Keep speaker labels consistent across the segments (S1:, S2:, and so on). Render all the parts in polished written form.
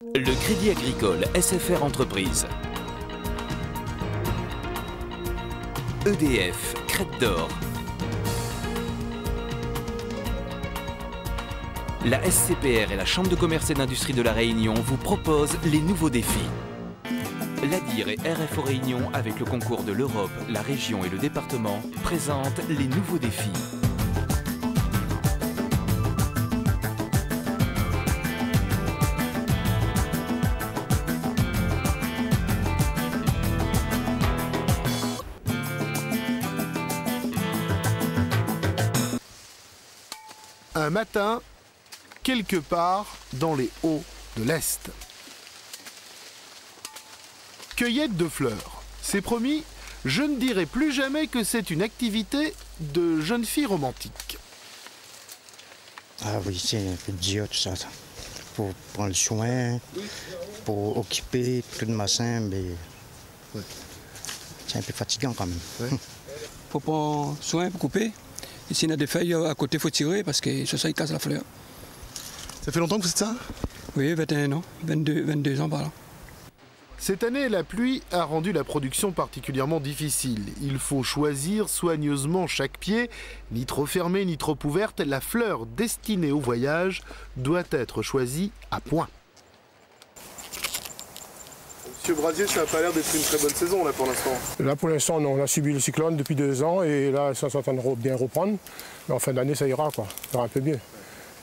S1: Le Crédit Agricole SFR Entreprise. EDF, Crête d'Or. La SCPR et la Chambre de commerce et d'industrie de La Réunion vous proposent les nouveaux défis. L'ADIR et RFO Réunion, avec le concours de l'Europe, la région et le département, présentent les nouveaux défis.
S2: Un matin, quelque part dans les Hauts de l'Est. Cueillette de fleurs. C'est promis, je ne dirai plus jamais que c'est une activité de jeune fille romantique.
S3: Ah oui, c'est un peu dur tout ça. Pour prendre le soin, pour occuper tout le matin, mais c'est un peu fatigant quand même.
S4: Il faut prendre soin pour couper. Et s'il y a des feuilles à côté, il faut tirer parce que ça il casse la fleur.
S2: Ça fait longtemps que vous faites ça?
S4: Oui, 21 ans, 22 ans par là.
S2: Cette année, la pluie a rendu la production particulièrement difficile. Il faut choisir soigneusement chaque pied, ni trop fermé, ni trop ouverte. La fleur destinée au voyage doit être choisie à point. Monsieur Brasier, ça n'a pas l'air d'être une très bonne saison là pour l'instant.
S5: Là pour l'instant, on a subi le cyclone depuis 2 ans et là ça s'entend bien reprendre. Mais en fin d'année ça ira quoi, ça ira un peu mieux.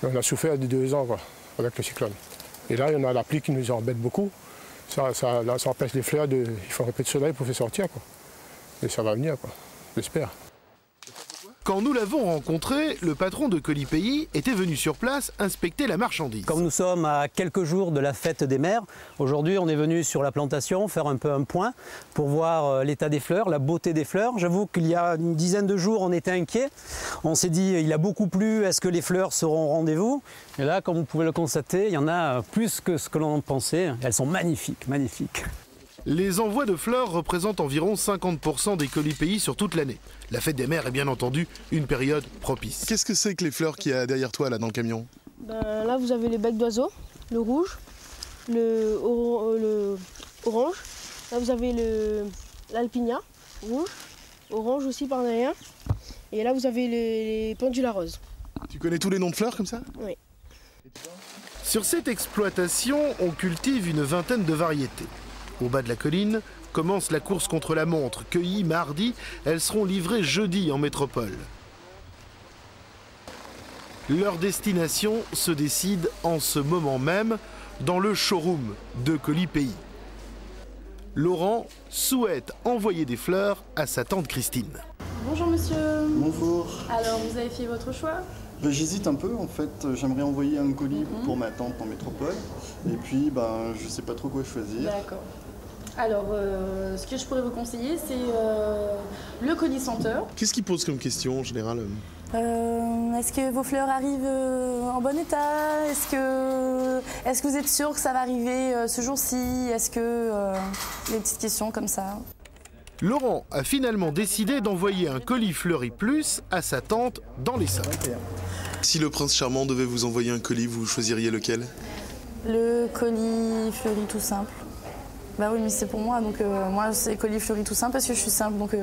S5: Mais on a souffert de 2 ans quoi, avec le cyclone. Et là il y en a la pluie qui nous embête beaucoup. Ça empêche les fleurs il faut un peu de soleil pour faire sortir quoi. Et ça va venir quoi, j'espère.
S2: Quand nous l'avons rencontré, le patron de Colis Pays était venu sur place inspecter la marchandise.
S6: Comme nous sommes à quelques jours de la fête des mères, aujourd'hui on est venu sur la plantation faire un peu un point pour voir l'état des fleurs, la beauté des fleurs. J'avoue qu'il y a une dizaine de jours on était inquiets. On s'est dit il a beaucoup plu, est-ce que les fleurs seront au rendez-vous? Et là comme vous pouvez le constater, il y en a plus que ce que l'on pensait. Elles sont magnifiques, magnifiques.
S2: Les envois de fleurs représentent environ 50% des Colis Pays sur toute l'année. La fête des mères est bien entendu une période propice. Qu'est-ce que c'est que les fleurs qu'il y a derrière toi là dans le camion?
S7: Là vous avez le bec d'oiseau, le rouge, le orange. Là vous avez l'alpinia, rouge, orange aussi par derrière. Et là vous avez les pendules roses.
S2: Tu connais tous les noms de fleurs comme ça?
S7: Oui.
S2: Sur cette exploitation, on cultive une vingtaine de variétés. Au bas de la colline, commence la course contre la montre. Cueillies mardi, elles seront livrées jeudi en métropole. Leur destination se décide en ce moment même dans le showroom de Colis Pays. Laurent souhaite envoyer des fleurs à sa tante Christine.
S8: Bonjour monsieur.
S9: Bonjour.
S8: Alors vous avez fait votre choix?
S9: J'hésite un peu en fait, j'aimerais envoyer un colis pour ma tante en métropole. Et puis je sais pas trop quoi choisir.
S8: D'accord. Alors, ce que je pourrais vous conseiller, c'est le colis senteur.
S2: Qu'est-ce qu'il pose comme question en général?
S8: Est-ce que vos fleurs arrivent en bon état? Est-ce que vous êtes sûr que ça va arriver ce jour-ci? Est-ce que... des petites questions comme ça.
S2: Laurent a finalement décidé d'envoyer un colis Fleury Plus à sa tante dans l'Essonne. Si le prince charmant devait vous envoyer un colis, vous choisiriez lequel?
S8: Le colis Fleury tout simple. Bah oui, mais c'est pour moi, donc moi c'est colis Fleury tout simple parce que je suis simple, donc...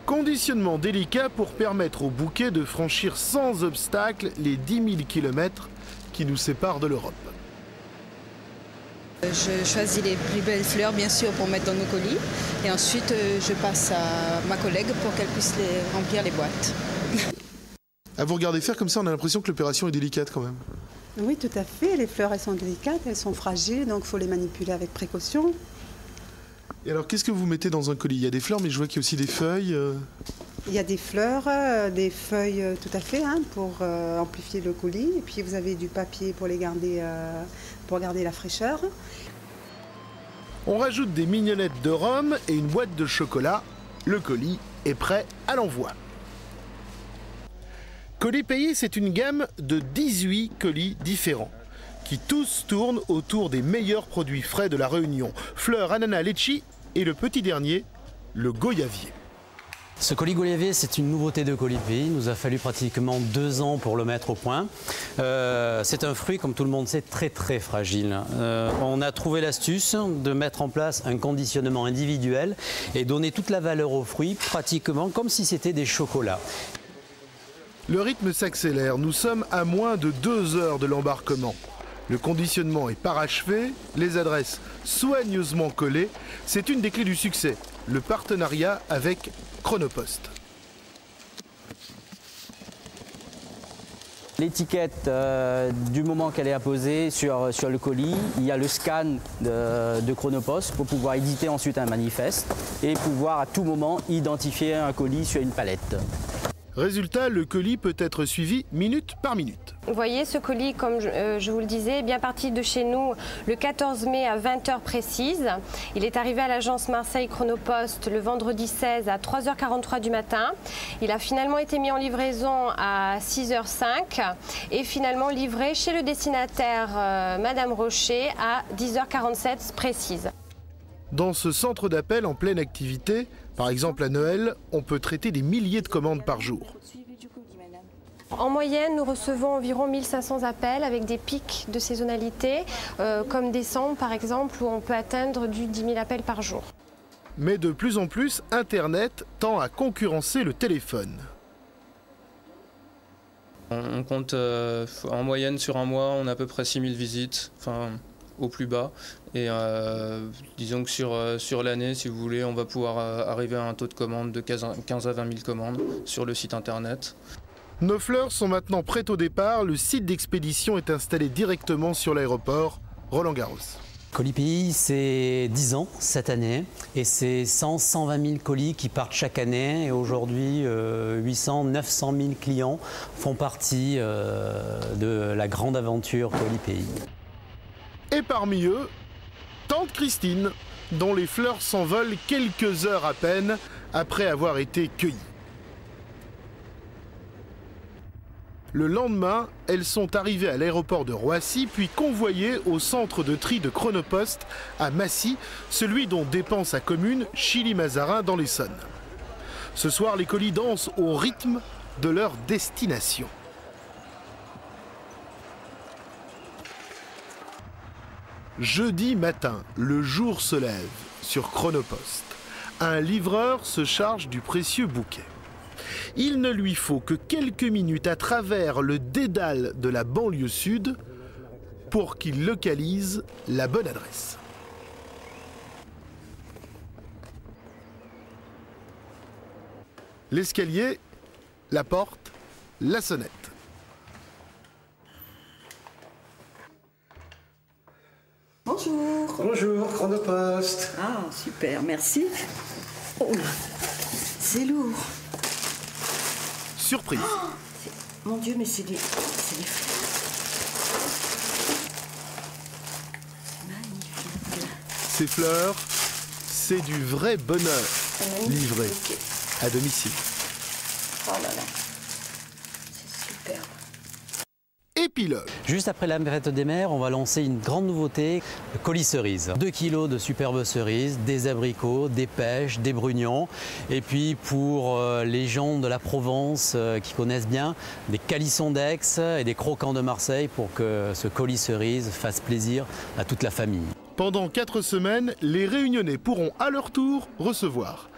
S2: Conditionnement délicat pour permettre au bouquet de franchir sans obstacle les 10 000 km qui nous séparent de l'Europe.
S10: Je choisis les plus belles fleurs, bien sûr, pour mettre dans nos colis. Et ensuite, je passe à ma collègue pour qu'elle puisse remplir les boîtes.
S2: À vous regarder faire comme ça, on a l'impression que l'opération est délicate quand même.
S11: Oui, tout à fait. Les fleurs, elles sont délicates, elles sont fragiles, donc il faut les manipuler avec précaution.
S2: Et alors, qu'est-ce que vous mettez dans un colis? Il y a des fleurs, mais je vois qu'il y a aussi des feuilles.
S11: Il y a des fleurs, des feuilles, tout à fait, pour amplifier le colis. Et puis vous avez du papier pour les garder, pour garder la fraîcheur.
S2: On rajoute des mignonnettes de rhum et une boîte de chocolat. Le colis est prêt à l'envoi. Colis Pays, c'est une gamme de 18 colis différents, qui tous tournent autour des meilleurs produits frais de la Réunion. Fleurs, ananas, litchi et le petit dernier, le goyavier.
S6: Ce colis Gaulier, c'est une nouveauté de Colibri. Il nous a fallu pratiquement 2 ans pour le mettre au point. C'est un fruit, comme tout le monde sait, très très fragile. On a trouvé l'astuce de mettre en place un conditionnement individuel et donner toute la valeur aux fruits, pratiquement comme si c'était des chocolats.
S2: Le rythme s'accélère. Nous sommes à moins de 2 heures de l'embarquement. Le conditionnement est parachevé, les adresses soigneusement collées. C'est une des clés du succès, le partenariat avec Chronopost.
S12: L'étiquette, du moment qu'elle est apposée sur le colis, il y a le scan de Chronopost pour pouvoir éditer ensuite un manifeste et pouvoir à tout moment identifier un colis sur une palette.
S2: Résultat, le colis peut être suivi minute par minute.
S13: Vous voyez, ce colis, comme je vous le disais, est bien parti de chez nous le 14 mai à 20h précise. Il est arrivé à l'agence Marseille Chronopost le vendredi 16 à 3h43 du matin. Il a finalement été mis en livraison à 6h05 et finalement livré chez le destinataire Madame Rocher à 10h47 précise.
S2: Dans ce centre d'appel en pleine activité, par exemple à Noël, on peut traiter des milliers de commandes par jour.
S13: En moyenne, nous recevons environ 1500 appels avec des pics de saisonnalité, comme décembre par exemple, où on peut atteindre du 10 000 appels par jour.
S2: Mais de plus en plus, Internet tend à concurrencer le téléphone.
S14: On compte en moyenne sur un mois, on a à peu près 6000 visites, enfin au plus bas. Et disons que sur l'année, si vous voulez, on va pouvoir arriver à un taux de commande de 15 à 20 000 commandes sur le site internet.
S2: Nos fleurs sont maintenant prêtes au départ. Le site d'expédition est installé directement sur l'aéroport Roland-Garros.
S6: Colibri, c'est 10 ans cette année et c'est 120 000 colis qui partent chaque année. Et aujourd'hui, 800 900 000 clients font partie de la grande aventure Colibri.
S2: Et parmi eux, Tante Christine, dont les fleurs s'envolent quelques heures à peine après avoir été cueillies. Le lendemain, elles sont arrivées à l'aéroport de Roissy, puis convoyées au centre de tri de Chronopost à Massy, celui dont dépend sa commune, Chilly-Mazarin, dans l'Essonne. Ce soir, les colis dansent au rythme de leur destination. Jeudi matin, le jour se lève sur Chronopost. Un livreur se charge du précieux bouquet. Il ne lui faut que quelques minutes à travers le dédale de la banlieue sud pour qu'il localise la bonne adresse. L'escalier, la porte, la sonnette.
S15: Bonjour.
S16: Bonjour, Chronopost.
S15: Ah, super, merci. Oh, c'est lourd.
S2: Surprise.
S15: Oh, mon Dieu, mais c'est des fleurs. Magnifique.
S2: Ces fleurs, c'est du vrai bonheur livré à domicile.
S15: Oh là là, c'est superbe.
S2: Épilogue.
S6: Juste après la fête des mères, on va lancer une grande nouveauté, le colis cerise. 2 kilos de superbes cerises, des abricots, des pêches, des brugnons. Et puis pour les gens de la Provence qui connaissent bien, des calissons d'Aix et des croquants de Marseille pour que ce colis cerise fasse plaisir à toute la famille.
S2: Pendant 4 semaines, les Réunionnais pourront à leur tour recevoir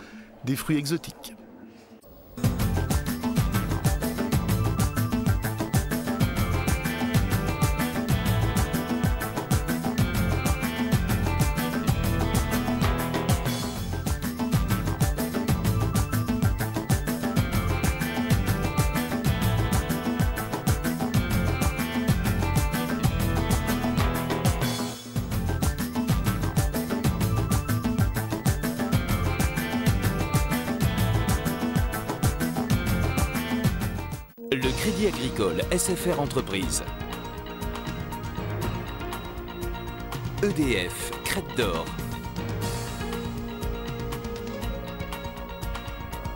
S2: des fruits exotiques.
S1: Le Crédit Agricole SFR Entreprise. EDF, Crête d'Or.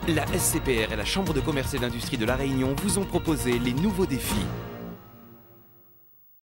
S1: La SCPR et la Chambre de commerce et d'industrie de La Réunion vous ont proposé les nouveaux défis.